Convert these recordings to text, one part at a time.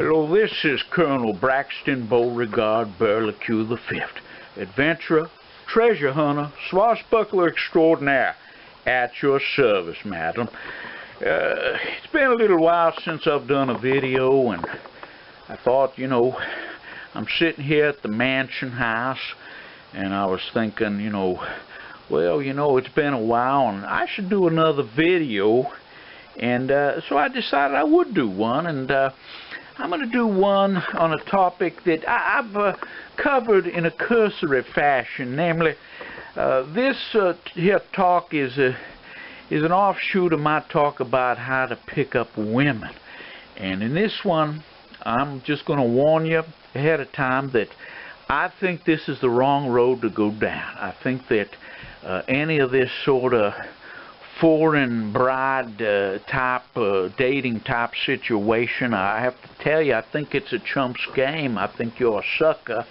Hello, this is Colonel Braxton Beauregard Burlique the Fifth, adventurer, treasure hunter, swashbuckler extraordinaire, at your service, madam. It's been a little while since I've done a video, and I thought, I'm sitting here at the mansion house, and I was thinking, well, it's been a while, and I should do another video, and so I decided I would do one, and I'm going to do one on a topic that I've covered in a cursory fashion, namely, this here talk is an offshoot of my talk about how to pick up women. And in this one, I'm just going to warn you ahead of time that I think this is the wrong road to go down. I think that any of this sort of foreign bride type dating type situation, I have to tell you, I think it's a chump's game. I think you're a sucker.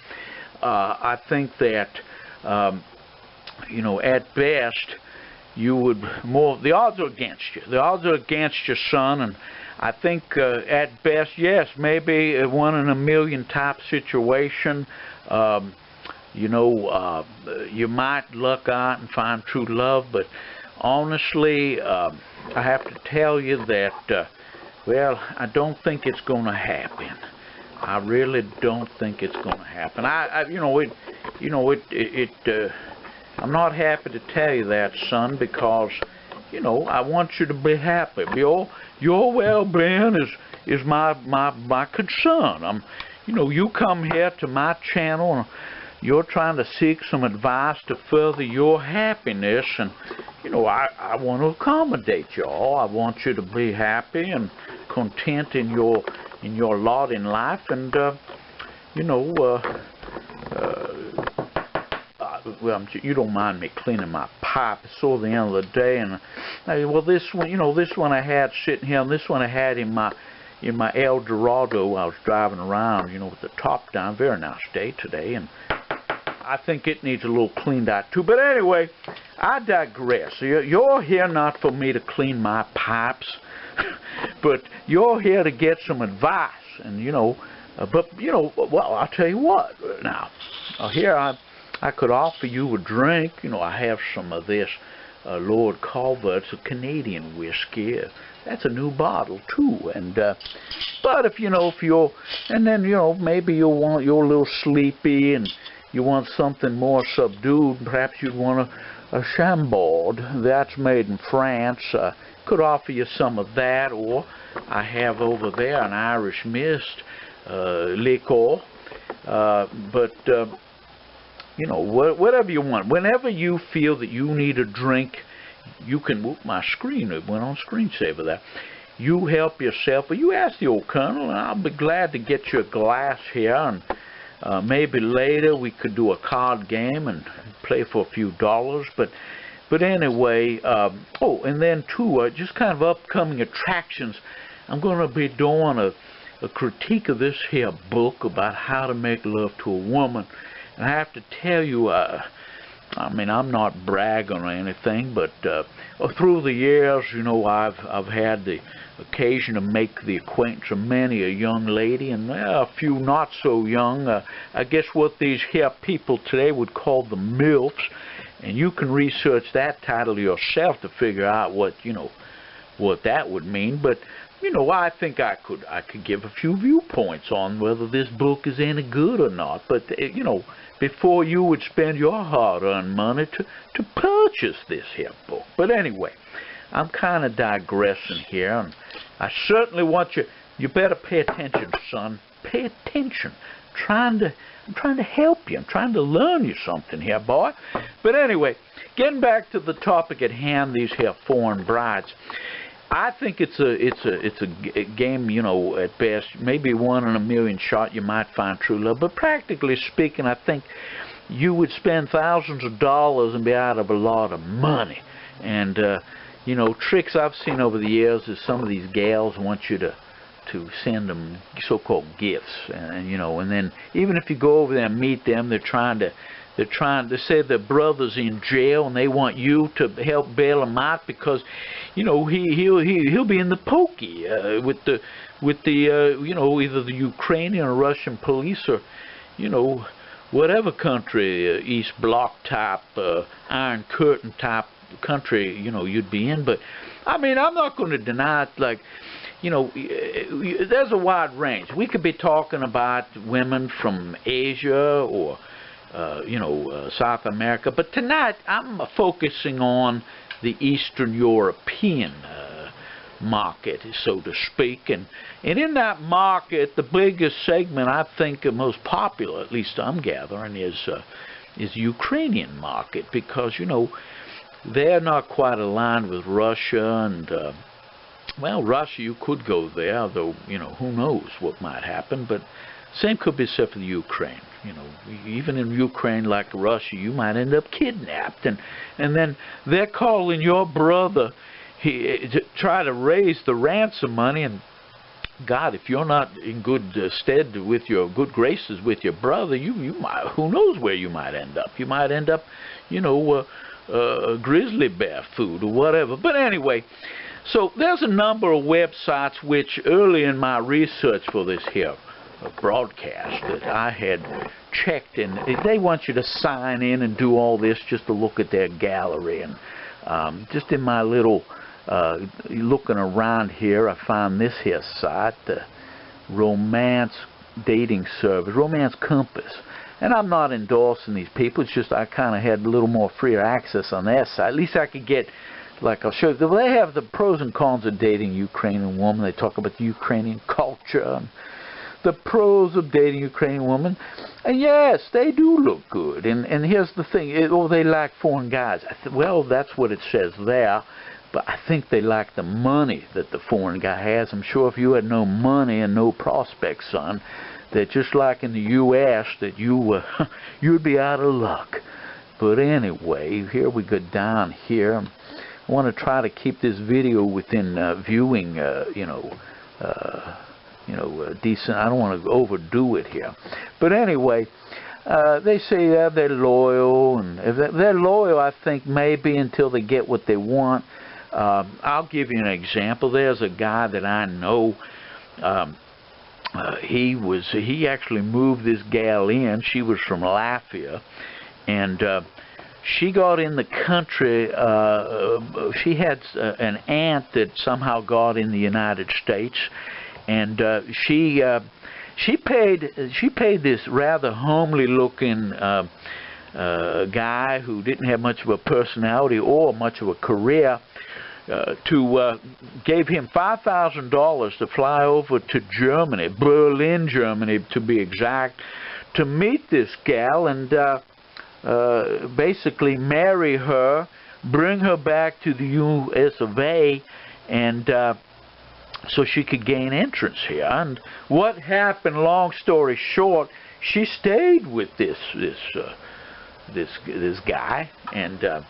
I think that at best you would the odds are against you. The odds are against your son, and I think at best, yes, maybe a 1 in a million type situation. You might luck out and find true love, but honestly, I have to tell you that, well, I don't think it's going to happen. I really don't think it's going to happen. I'm not happy to tell you that, son, because, I want you to be happy. Your well-being is my concern. You come here to my channel, and you're trying to seek some advice to further your happiness, and I want to accommodate y'all. I want you to be happy and content in your lot in life, and well, you don't mind me cleaning my pipe. It's sort of the end of the day, and well, this one I had sitting here, and this one I had in my El Dorado. I was driving around, with the top down. Very nice day today, and I think it needs a little cleaned out too. But anyway, I digress. You're here not for me to clean my pipes, but you're here to get some advice. And well, I'll tell you what. Now, here I could offer you a drink. I have some of this Lord Culver's, a Canadian whiskey. That's a new bottle too. And but if you're, and then maybe you're a little sleepy and you want something more subdued, perhaps you'd want a Chambord. That's made in France. Could offer you some of that, or I have over there an Irish mist liquor. But whatever you want. Whenever you feel that you need a drink, you can move my screen. It went on screensaver there. You help yourself, or you ask the old Colonel, and I'll be glad to get you a glass here, and maybe later we could do a card game and play for a few dollars. But anyway, oh, and then too, just kind of upcoming attractions. I'm going to be doing a critique of this here book about how to make love to a woman. And I have to tell you, I'm not bragging or anything, but through the years, I've had the occasion to make the acquaintance of many a young lady, and a few not so young. I guess what these here people today would call the MILFs, and you can research that title yourself to figure out what that would mean. But I think I could give a few viewpoints on whether this book is any good or not. But before you would spend your hard-earned money to purchase this here book. But anyway, I'm kind of digressing here, and I certainly want you better pay attention, son. Pay attention. I'm trying to help you. I'm trying to learn you something here, boy. But anyway, getting back to the topic at hand, these here foreign brides. I think it's a game, at best, maybe 1 in a million shot you might find true love. But practically speaking, I think you would spend thousands of dollars and be out of a lot of money. And, tricks I've seen over the years is some of these gals want you to send them so-called gifts. And then even if you go over there and meet them, they're trying to say their brother's in jail, and they want you to help bail him out because, he'll be in the pokey with with the you know, either the Ukrainian or Russian police, or you know, whatever country, East Bloc type, Iron Curtain type country, you know, you'd be in. But I mean, I'm not going to deny it. Like, you know, there's a wide range. We could be talking about women from Asia or you know, South America, but tonight I'm focusing on the Eastern European market, so to speak, and in that market, the biggest segment, I think, most popular, at least I'm gathering, is Ukrainian market, because you know, they're not quite aligned with Russia, and well, Russia, you could go there, though, you know, who knows what might happen. But same could be said for the Ukraine. You know, even in Ukraine, like Russia, you might end up kidnapped, and then they're calling your brother to try to raise the ransom money. And God, if you're not in good stead with your good graces with your brother, you might, who knows where you might end up. You might end up, you know, grizzly bear food or whatever. But anyway, so there's a number of websites which early in my research for this here broadcast that I had checked, and they want you to sign in and do all this just to look at their gallery. And just in my little looking around here, I found this here site, the Romance Dating Service, Romance Compass. And I'm not endorsing these people, it's just I kind of had a little more freer access on their side. At least I could get, like I'll show you, they have the pros and cons of dating a Ukrainian woman. They talk about the Ukrainian culture, and the pros of dating a Ukrainian woman. And yes, they do look good. And here's the thing, oh, they like foreign guys. Well, that's what it says there. But I think they like the money that the foreign guy has. I'm sure if you had no money and no prospects, son, that just like in the U.S., that you'd be out of luck. But anyway, here we go down here. I want to try to keep this video within viewing, decent. I don't want to overdo it here. But anyway, they say they're loyal, and if they're loyal, I think maybe until they get what they want. I'll give you an example. There's a guy that I know. He actually moved this gal in. She was from Latvia, and she got in the country. She had an aunt that somehow got in the United States, and she paid this rather homely-looking guy who didn't have much of a personality or much of a career. Gave him $5,000 to fly over to Germany, Berlin, Germany, to be exact, to meet this gal and basically marry her, bring her back to the U.S. of A., and so she could gain entrance here. And what happened? Long story short, she stayed with this guy, and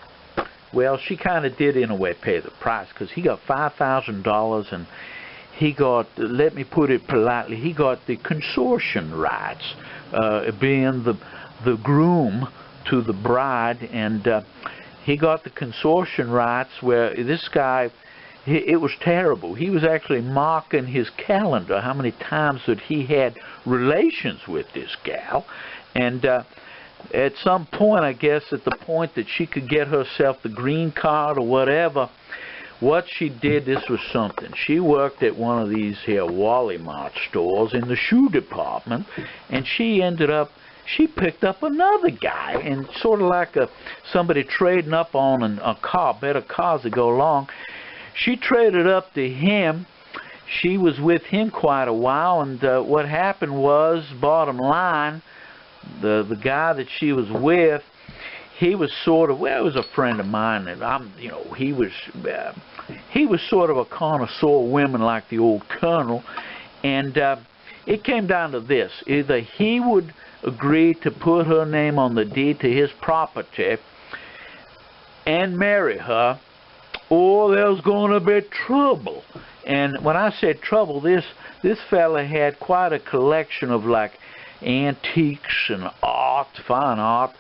well, she kind of did, in a way, pay the price, because he got $5,000, and he got, let me put it politely, he got the consortium rights, being the groom to the bride, and he got the consortium rights where this guy, it was terrible. He was actually marking his calendar, how many times that he had relations with this gal, and at some point, I guess, at the point that she could get herself the green card or whatever, what she did, this was something. She worked at one of these here Wally Mart stores in the shoe department, and she picked up another guy, and sort of like somebody trading up on a car, better cars to go along. She traded up to him. She was with him quite a while, and what happened was, bottom line, the guy that she was with, he was sort of, well, he was a friend of mine, and he was sort of a connoisseur of women like the old Colonel, and it came down to this: either he would agree to put her name on the deed to his property and marry her, or there was going to be trouble. And when I said trouble, this fella had quite a collection of like antiques and art, fine art,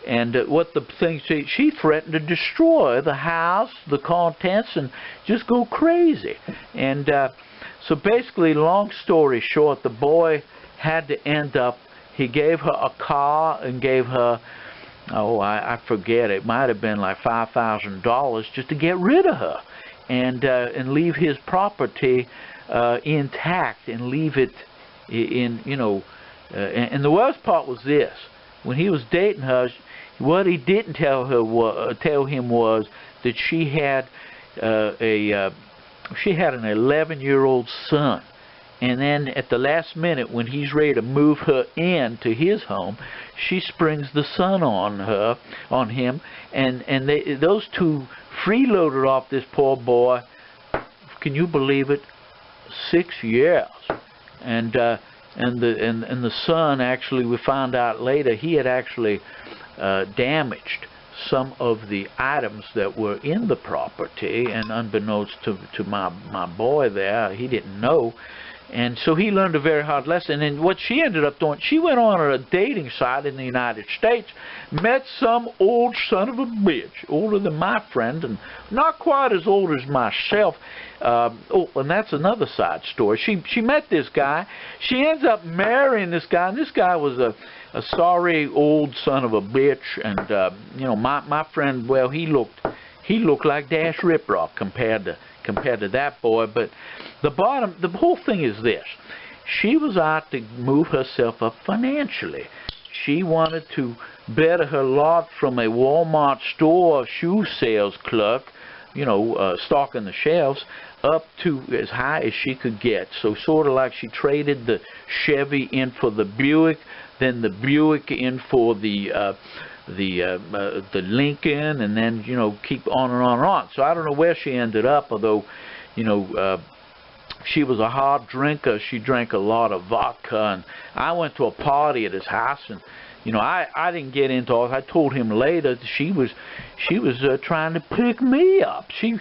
And what the thing, she threatened to destroy the house, the contents, and just go crazy. And so basically, long story short, the boy had to end up, he gave her a car and gave her, oh, I forget, it might have been like $5,000 just to get rid of her and leave his property intact and leave it in, you know, and the worst part was this. When he was dating her, what he didn't tell him was that she had an 11-year-old son, and then at the last minute, when he's ready to move her into his home, she springs the son on him, and those two freeloaded off this poor boy. Can you believe it? 6 years, and the son, actually, we found out later, he had actually damaged some of the items that were in the property, and unbeknownst to my boy there, he didn't know. And so he learned a very hard lesson. And what she ended up doing, she went on a dating site in the United States, met some old son of a bitch, older than my friend, and not quite as old as myself. Oh, and that's another side story. She met this guy. She ends up marrying this guy, and this guy was a sorry old son of a bitch. And you know, my friend, well, he looked like Dash Riprock compared to that boy. But the whole thing is this: she was out to move herself up financially. She wanted to better her lot from a Walmart store shoe sales clerk, you know, stocking the shelves, up to as high as she could get. So sort of like she traded the Chevy in for the Buick, then the Buick in for the Lincoln, and then, you know, keep on and on and on. So I don't know where she ended up, although, you know, she was a hard drinker. She drank a lot of vodka, and I went to a party at his house, and you know, I didn't get into all. I told him later that she was trying to pick me up. She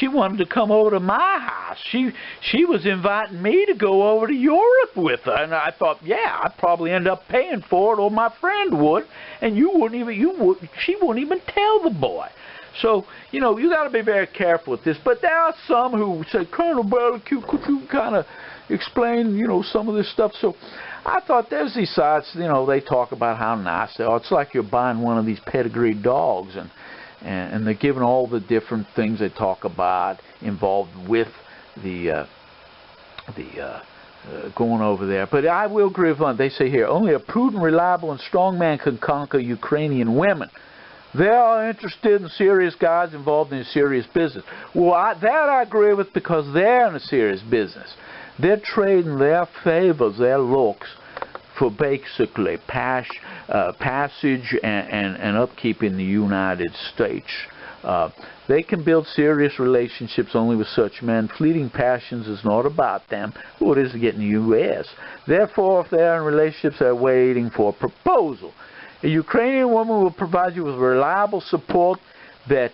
wanted to come over to my house. She was inviting me to go over to Europe with her, and I thought, yeah, I'd probably end up paying for it, or my friend would, and she wouldn't even tell the boy. So, you know, you got to be very careful with this. But there are some who say, Colonel Burlique, could you kind of explain, you know, some of this stuff? So I thought there's these sites, you know, they talk about how nice they are. It's like you're buying one of these pedigreed dogs, and they're giving all the different things they talk about involved with the going over there. But I will agree with one. They say here, only a prudent, reliable, and strong man can conquer Ukrainian women. They are interested in serious guys involved in serious business. Well, that I agree with, because they're in a serious business. They're trading their favors, their looks, for basically passage and upkeep in the United States. They can build serious relationships only with such men. Fleeting passions is not about them. Well, it is to get in the U.S. Therefore, if they're in relationships, they're waiting for a proposal. A Ukrainian woman will provide you with reliable support that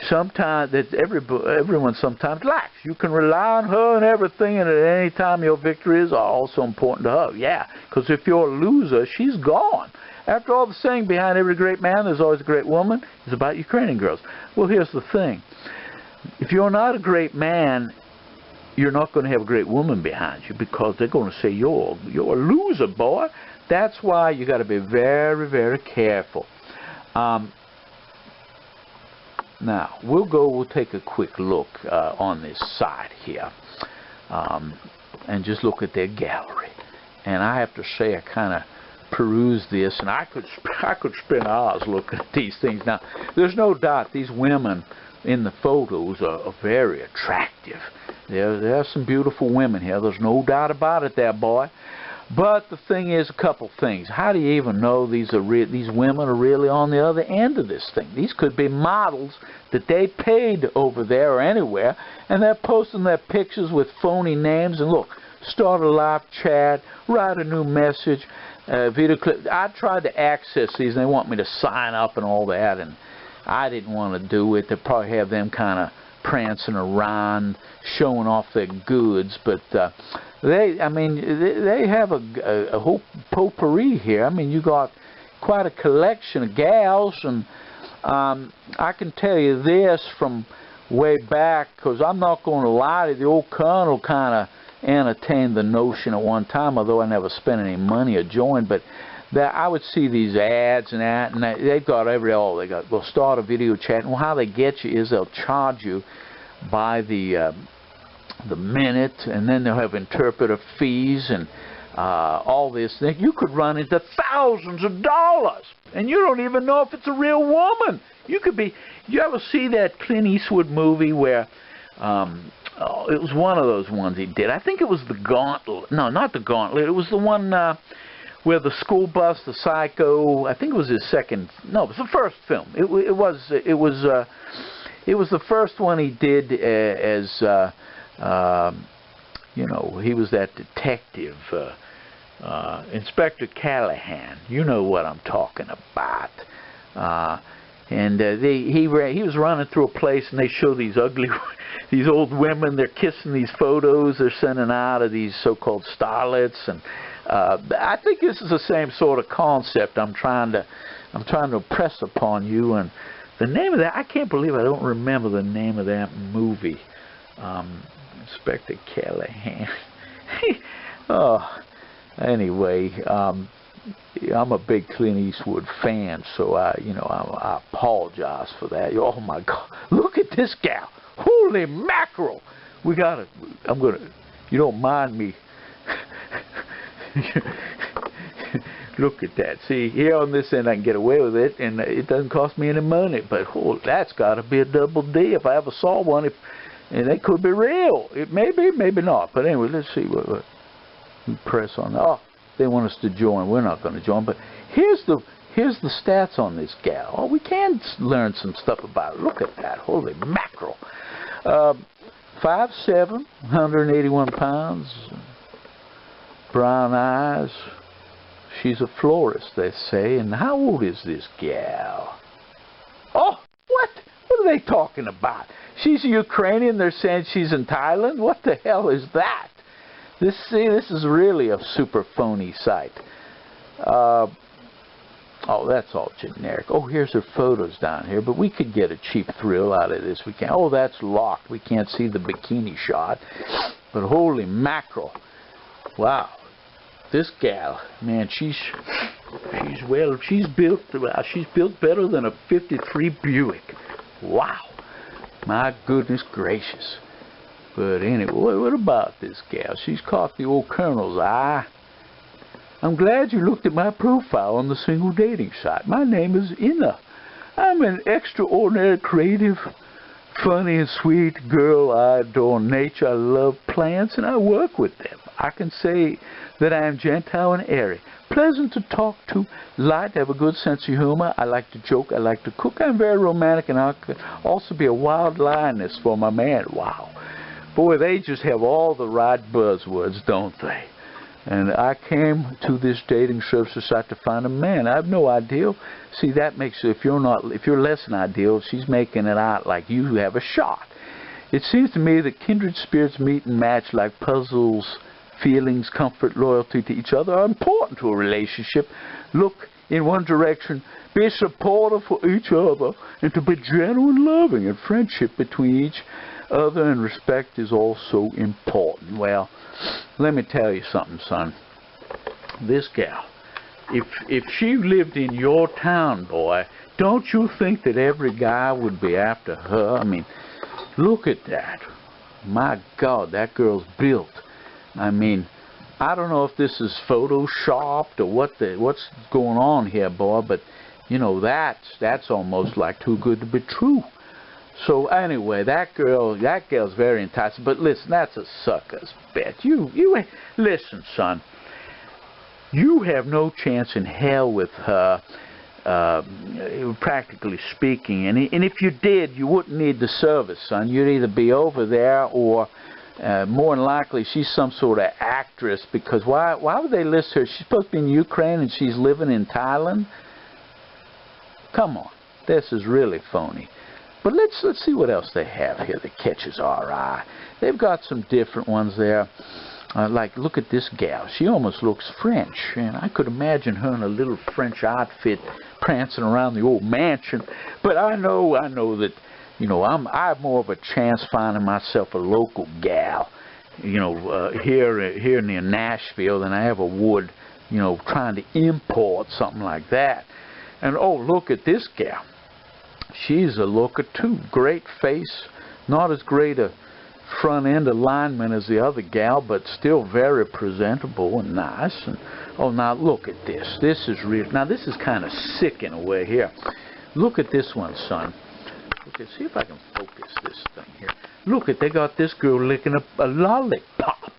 everyone sometimes lacks. You can rely on her and everything, and at any time your victories are also important to her. Yeah, because if you're a loser, she's gone. After all, the saying, behind every great man there's always a great woman, is about Ukrainian girls. Well, here's the thing. If you're not a great man, you're not going to have a great woman behind you, because they're going to say you're a loser, boy. That's why you got to be very, very careful. Now, we'll take a quick look on this site here, and just look at their gallery. And I have to say, I kind of perused this, and I could spend hours looking at these things. Now, there's no doubt these women in the photos are very attractive. There are some beautiful women here. There's no doubt about it there, boy. But the thing is, a couple things. How do you even know these women are really on the other end of this thing? These could be models that they paid over there or anywhere, and they're posting their pictures with phony names. And look, start a live chat, write a new message, video clip. I tried to access these, and they want me to sign up and all that, and I didn't want to do it. They probably have them kind of prancing around, showing off their goods, but they have a whole potpourri here. I mean, you got quite a collection of gals, and I can tell you this from way back, because I'm not going to lie to you, the old Colonel kind of entertained the notion at one time, although I never spent any money or joined, but that I would see these ads and that, and they've got they'll start a video chat, and how they get you is they'll charge you by the minute, and then they'll have interpreter fees and all this thing. You could run into thousands of dollars, and you don't even know if it's a real woman. You ever see that Clint Eastwood movie where it was one of those ones he did. I think it was The Gauntlet. No, not The Gauntlet. It was the one where the school bus, the Psycho. I think it was his second. No, it was the first film. It was the first one he did as you know, he was that detective, Inspector Callahan. You know what I'm talking about. And he was running through a place, and they show these these old women. They're kissing these photos they're sending out of these so-called starlets, and I think this is the same sort of concept I'm trying to impress upon you. And the name of that, I can't believe I don't remember the name of that movie. Inspector Callahan. Oh, anyway. I'm a big Clint Eastwood fan, so I apologize for that. Oh my God, look at this gal! Holy mackerel! You don't mind me? Look at that. See, here on this end I can get away with it, and it doesn't cost me any money. But that's got to be a double D if I ever saw one. And they could be real. It may be, maybe not. But anyway, let's see what we press on. Oh. They want us to join. We're not going to join. But here's the stats on this gal. Oh, we can learn some stuff about it. Look at that. Holy mackerel. 5'7", 181 pounds. Brown eyes. She's a florist, they say. And how old is this gal? Oh, what? What are they talking about? She's a Ukrainian. They're saying she's in Thailand. What the hell is that? This is really a super phony site. Oh, that's all generic. Oh, here's her photos down here, but we could get a cheap thrill out of this. We can't. Oh, that's locked. We can't see the bikini shot. But holy mackerel! Wow, this gal, man, she's built better than a '53 Buick. Wow, my goodness gracious. But anyway, what about this gal? She's caught the old Colonel's eye. I'm glad you looked at my profile on the single dating site. My name is Inna. I'm an extraordinary, creative, funny, and sweet girl. I adore nature. I love plants, and I work with them. I can say that I am gentile and airy, pleasant to talk to, light, have a good sense of humor. I like to joke. I like to cook. I'm very romantic, and I could also be a wild lioness for my man. Wow. Boy, they just have all the right buzzwords, don't they? And I came to this dating service site to find a man. I have no ideal. See, that makes if you're less than ideal, she's making it out like you have a shot. It seems to me that kindred spirits meet and match like puzzles. Feelings, comfort, loyalty to each other are important to a relationship. Look in one direction, be supportive for each other, and to be genuine, loving, and friendship between each other and respect is also important. Well, let me tell you something, son. This gal, if she lived in your town, boy, don't you think that every guy would be after her? I mean, look at that. My God, that girl's built. I mean, I don't know if this is photoshopped or what's going on here, boy, but you know, that's almost like too good to be true. So anyway, that girl's very enticing. But listen, that's a sucker's bet. You listen, son. You have no chance in hell with her, practically speaking. And if you did, you wouldn't need the service, son. You'd either be over there, or more than likely she's some sort of actress. Because why would they list her? She's supposed to be in Ukraine, and she's living in Thailand. Come on, this is really phony. But let's see what else they have here that catches our eye. They've got some different ones there. Like, look at this gal. She almost looks French, and I could imagine her in a little French outfit prancing around the old mansion. But I know that, you know, I have more of a chance finding myself a local gal, you know, here near Nashville than I ever would, you know, trying to import something like that. And oh, look at this gal. She's a looker too. Great face, not as great a front end alignment as the other gal, but still very presentable and nice. And oh, now look at this. This is real. Now this is kind of sick in a way here. Look at this one, son. Look at, see if I can focus this thing here. Look at, they got this girl licking a lollipop.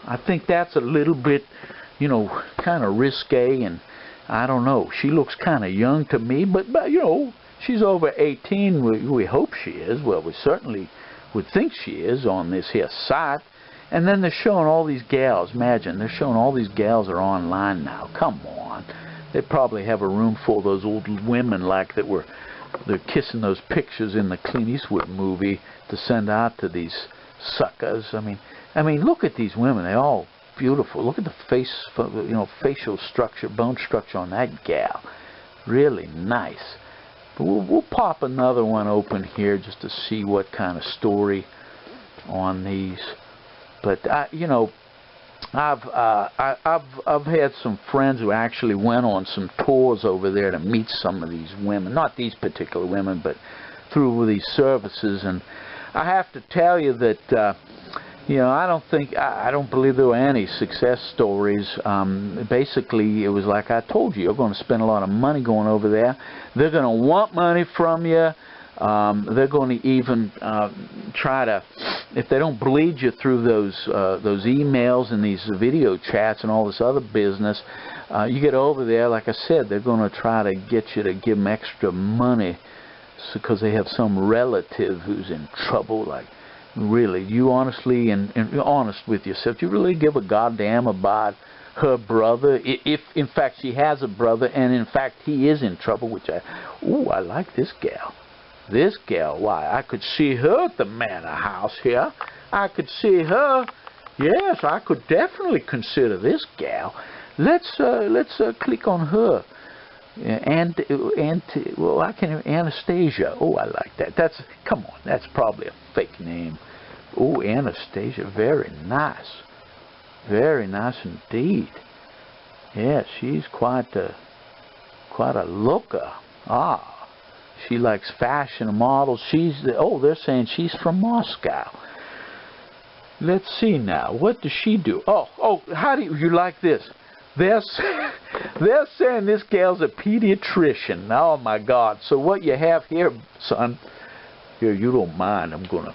I think that's a little bit, you know, kind of risque, and I don't know. She looks kind of young to me, but you know, she's over 18. We hope she is. Well, we certainly would think she is on this here site. And then they're showing all these gals. Imagine, they're showing all these gals are online now. Come on. They probably have a room full of those old women like that were, they're kissing those pictures in the Clint Eastwood movie to send out to these suckers. I mean, look at these women. They're all beautiful. Look at the face, you know, facial structure, bone structure on that gal. Really nice. But we'll pop another one open here just to see what kind of story on these. But you know, I've had some friends who actually went on some tours over there to meet some of these women, not these particular women, but through these services. And I have to tell you that you know, I don't believe there were any success stories. Basically, it was like I told you, you're going to spend a lot of money going over there. They're going to want money from you. They're going to even try to, if they don't bleed you through those emails and these video chats and all this other business, you get over there, like I said, they're going to try to get you to give them extra money because they have some relative who's in trouble. Like, really, you honestly, and you're honest with yourself, you really give a goddamn about her brother, if in fact she has a brother, and in fact he is in trouble, which I like this gal. This gal, why, I could see her at the manor house here. I could see her. Yes, I could definitely consider this gal. Let's click on her. Well, I can Anastasia. Oh, I like that. Come on, that's probably a fake name. Oh, Anastasia, very nice. Very nice indeed. Yeah, she's quite a looker. Ah, she likes fashion models. They're saying she's from Moscow. Let's see now. What does she do? Oh, how do you like this? They're saying this gal's a pediatrician. Oh my God! So what you have here, son? Here, you don't mind? I'm gonna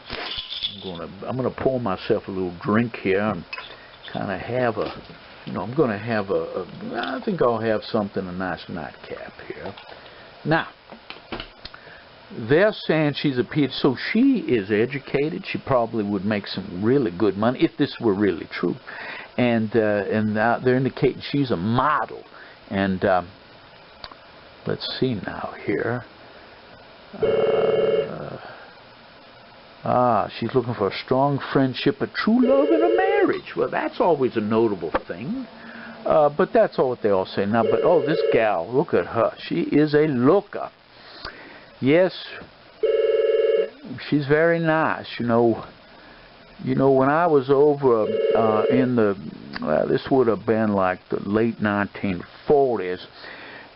pour myself a little drink here and kind of have a, you know, I think I'll have something, a nice nightcap here. Now, they're saying she's a pediatrician, so she is educated. She probably would make some really good money if this were really true. And they're indicating she's a model. And let's see now here. She's looking for a strong friendship, a true love, and a marriage. Well, that's always a notable thing. But that's all what they all say now. But oh, this gal, look at her. She is a looker. Yes, she's very nice. You know, when I was over in this would have been like the late 1940s.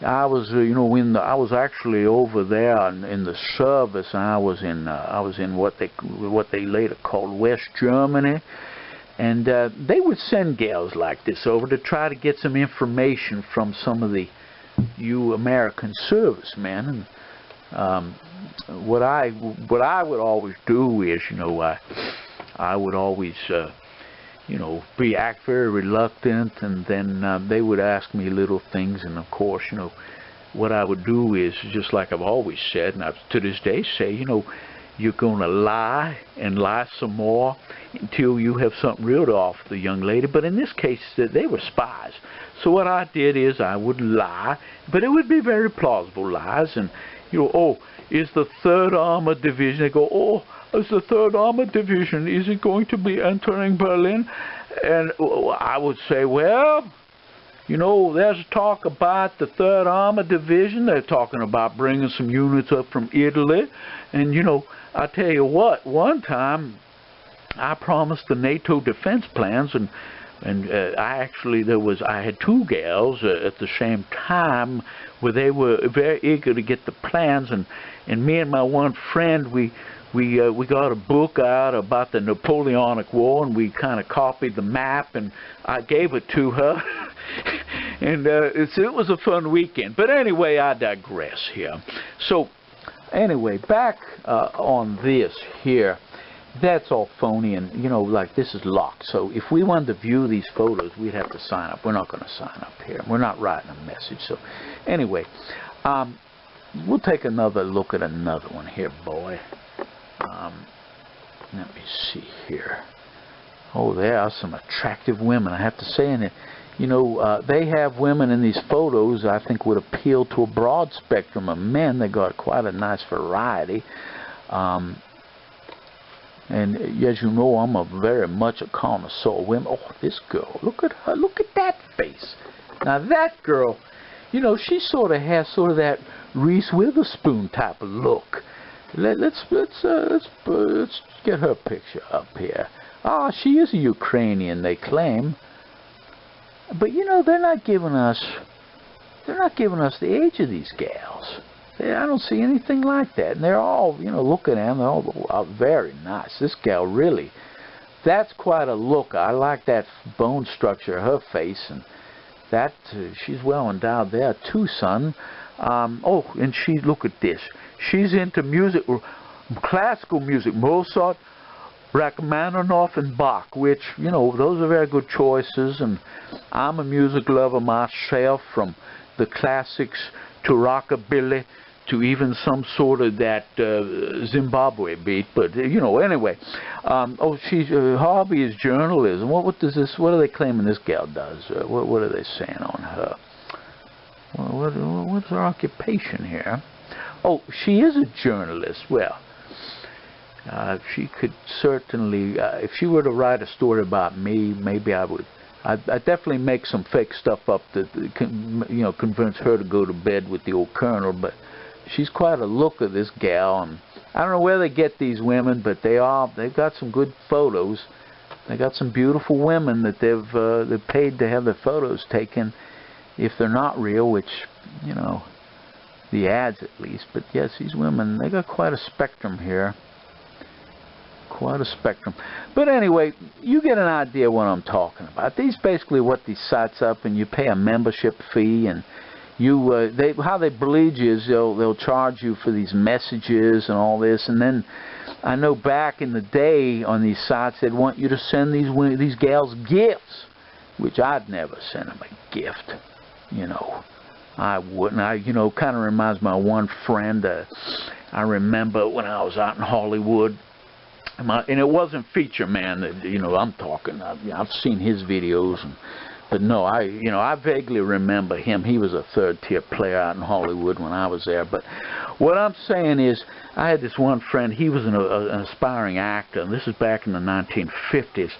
I was, I was actually over there in the service. And I was in what they later called West Germany, and they would send gals like this over to try to get some information from some of you American servicemen. And what I would always do is, I would always, act very reluctant, and then they would ask me little things, and of course, what I would do is, just like I've always said, and I to this day say, you're going to lie and lie some more until you have something real to offer the young lady. But in this case, they were spies. So what I did is I would lie, but it would be very plausible lies, and You know, oh, is the 3rd Armored Division? They go, oh, is the 3rd Armored Division, is it going to be entering Berlin? And I would say, well, you know, there's talk about the 3rd Armored Division. They're talking about bringing some units up from Italy. And, you know, I tell you what, one time I promised the NATO defense plans, and I had 2 gals at the same time where they were very eager to get the plans, and me and my one friend, we got a book out about the Napoleonic War, and we kind of copied the map, and I gave it to her. And it was a fun weekend. But anyway, I digress here. So anyway, back on this here. That's all phony, and you know, like, this is locked. So if we wanted to view these photos, we'd have to sign up. We're not going to sign up here. We're not writing a message. So anyway, we'll take another look at another one here, boy. Let me see here. Oh, there are some attractive women, I have to say. And you know, they have women in these photos I think would appeal to a broad spectrum of men. They got quite a nice variety. And as you know, I'm very much a connoisseur of women. Oh, this girl, look at her, look at that face. Now that girl, you know, she sort of has sort of that Reese Witherspoon type of look. Let's get her picture up here. Ah, she is a Ukrainian, they claim. But you know, they're not giving us the age of these gals. I don't see anything like that. And they're all, you know, looking at them, they're all very nice. This gal really, that's quite a look. I like that bone structure of her face, and that, she's well endowed there too, son. Oh, and look at this. She's into music, classical music, Mozart, Rachmaninoff, and Bach, which, you know, those are very good choices. And I'm a music lover myself, from the classics to rockabilly, to even some sort of that Zimbabwe beat. But you know, anyway, oh, her hobby is journalism. What are they claiming this gal does? What are they saying on her? What's her occupation here? Oh, she is a journalist. Well, she could certainly, if she were to write a story about me, maybe I would. I'd definitely make some fake stuff up that, you know, convince her to go to bed with the old colonel. But she's quite a looker, this gal, and I don't know where they get these women, but they've got some good photos. They got some beautiful women that they've paid to have their photos taken, if they're not real, which, you know, the ads at least. But yes, these women, they got quite a spectrum here. Quite a spectrum. But anyway, you get an idea what I'm talking about. These basically what these sites up, and you pay a membership fee, and you how they bleed you is they'll charge you for these messages and all this. And then I know back in the day on these sites, they'd want you to send these gals gifts, which I'd never send them a gift. You know, I wouldn't. You know, kind of reminds me of one friend. I remember when I was out in Hollywood. And it wasn't Feature Man, you know, I'm talking. I've seen his videos, but no, I vaguely remember him. He was a third-tier player out in Hollywood when I was there. But what I'm saying is, I had this one friend. He was an aspiring actor, and this is back in the 1950s,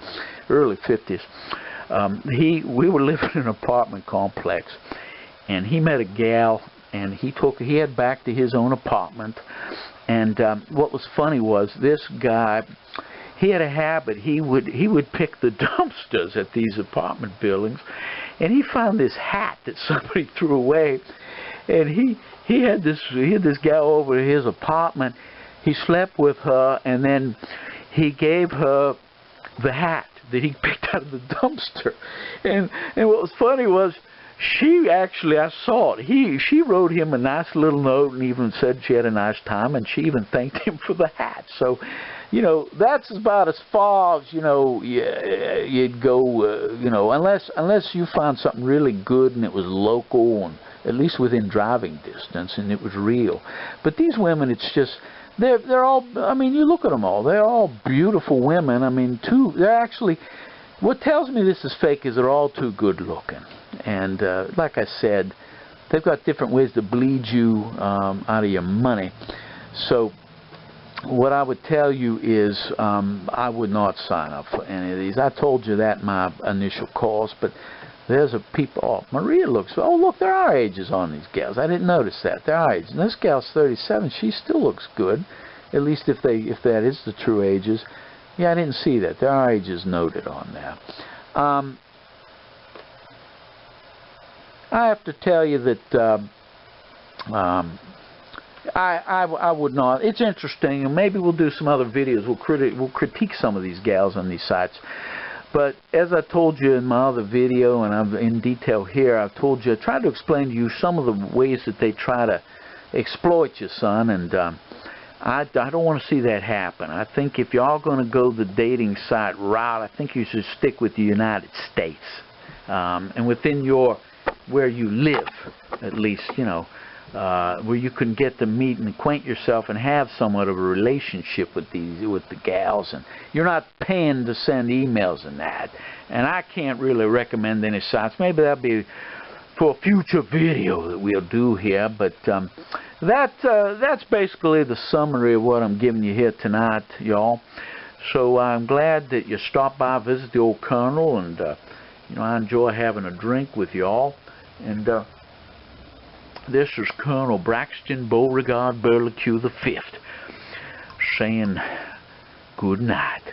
early 50s. We were living in an apartment complex, and he met a gal, and he had back to his own apartment. And what was funny was this guy, he had a habit. He would pick the dumpsters at these apartment buildings, and he found this hat that somebody threw away. And he had this gal over to his apartment. He slept with her, and then he gave her the hat that he picked out of the dumpster. And what was funny was, she actually, I saw it. She wrote him a nice little note and even said she had a nice time, and she even thanked him for the hat. So, you know, that's about as far as, you know, you'd go, you know, unless you found something really good and it was local and at least within driving distance and it was real. But these women, it's just, they're all, I mean, you look at them all. They're all beautiful women. I mean, they're actually, what tells me this is fake is they're all too good looking. And like I said, they've got different ways to bleed you out of your money. So what I would tell you is I would not sign up for any of these. I told you that in my initial calls, but there's a people. Oh, Maria looks. Oh, look, there are ages on these gals. I didn't notice that. There are ages. And this gal's 37. She still looks good, at least if that is the true ages. Yeah, I didn't see that. There are ages noted on there. I have to tell you that I would not. It's interesting, and maybe we'll do some other videos. We'll critique some of these gals on these sites. But as I told you in my other video, and I'm in detail here, I tried to explain to you some of the ways that they try to exploit your son, and I don't want to see that happen. I think if y'all going to go the dating site route, I think you should stick with the United States, and within where you live, at least, you know, where you can get to meet and acquaint yourself and have somewhat of a relationship with the gals, and you're not paying to send emails and that. And I can't really recommend any sites. Maybe that'll be for a future video that we'll do here, but that's basically the summary of what I'm giving you here tonight, y'all. So I'm glad that you stopped by, visit the old Colonel, and you know, I enjoy having a drink with y'all. And this is Colonel Braxton Beauregard Burlique the Fifth saying good night.